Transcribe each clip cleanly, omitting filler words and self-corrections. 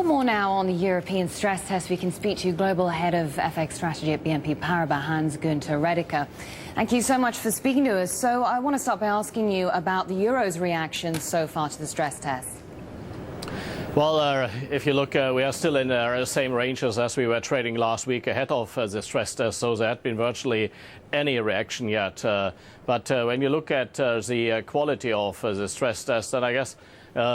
more now on the European stress test. We can speak to Global Head of FX Strategy at BNP Paribas, Hans-Guenter Redeker. Thank you so much for speaking to us. So I want to start by asking you about the Euro's reaction so far to the stress test. Well, if you look, we are still in the same ranges as we were trading last week ahead of the stress test, so there had been virtually any reaction yet. But when you look at the quality of the stress test, then I guess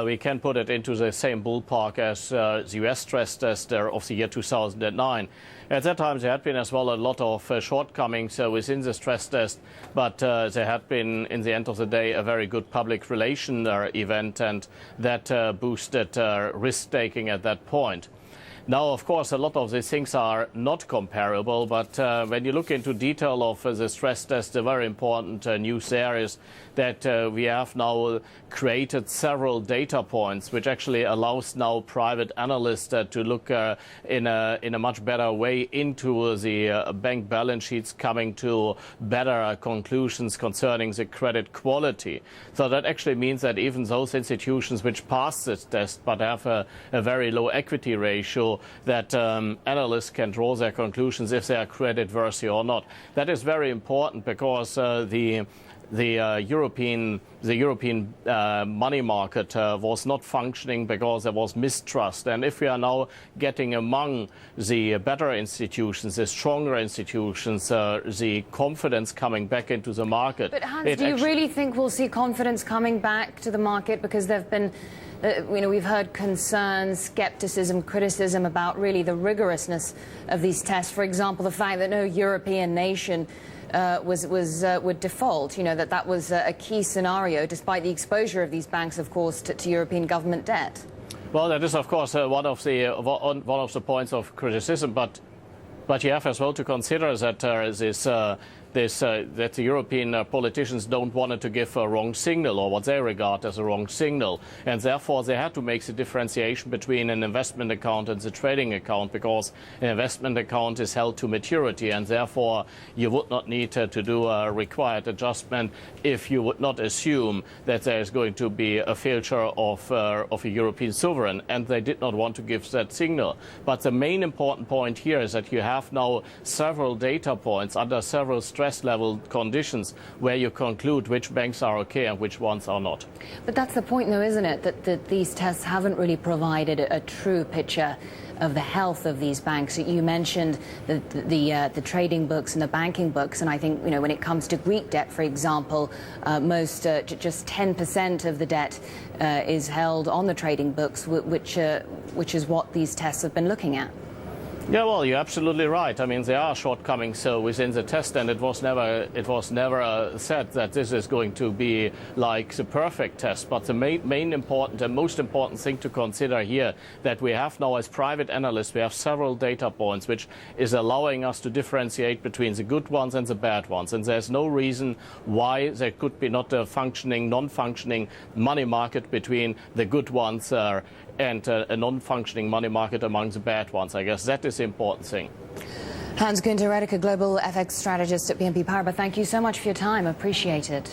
we can put it into the same ballpark as the US stress test of the year 2009. At that time, there had been as well a lot of shortcomings within the stress test, but there had been, in the end of the day, a very good public relation event, and that boosted risk-taking at that point. Now, of course, a lot of these things are not comparable, but when you look into detail of the stress test, the very important news there is that we have now created several data points, which actually allows now private analysts to look in a much better way into the bank balance sheets, coming to better conclusions concerning the credit quality. So that actually means that even those institutions which pass this test but have a very low equity ratio, that analysts can draw their conclusions if they are credit-worthy or not. That is very important because the European money market was not functioning because there was mistrust. And if we are now getting among the better institutions, the stronger institutions, the confidence coming back into the market. But Hans, do you really think we'll see confidence coming back to the market? Because there have been, we've heard concerns, skepticism, criticism about really the rigorousness of these tests. For example, the fact that no European nation would default, that was a key scenario, despite the exposure of these banks, of course, to European government debt. Well, that is, of course, one of the points of criticism, but you have as well to consider that that the European politicians don't want to give a wrong signal, or what they regard as a wrong signal. And therefore, they had to make the differentiation between an investment account and the trading account, because an investment account is held to maturity, and therefore you would not need to do a required adjustment if you would not assume that there is going to be a failure of a European sovereign, and they did not want to give that signal. But the main important point here is that you have now several data points under several stress level conditions where you conclude which banks are okay and which ones are not. But that's the point, though, isn't it? That these tests haven't really provided a true picture of the health of these banks. You mentioned the trading books and the banking books, and I think when it comes to Greek debt, for example, just 10% of the debt is held on the trading books, which is what these tests have been looking at. Yeah, well, you're absolutely right. I mean, there are shortcomings within the test, and it was never said that this is going to be like the perfect test. But the main important and most important thing to consider here, that we have now as private analysts, we have several data points which is allowing us to differentiate between the good ones and the bad ones. And there's no reason why there could be not a functioning, non-functioning money market between the good ones and a non-functioning money market among the bad ones. I guess that is the important thing. Hans-Guenter Redeker, Global FX Strategist at BNP Paribas, thank you so much for your time. Appreciate it.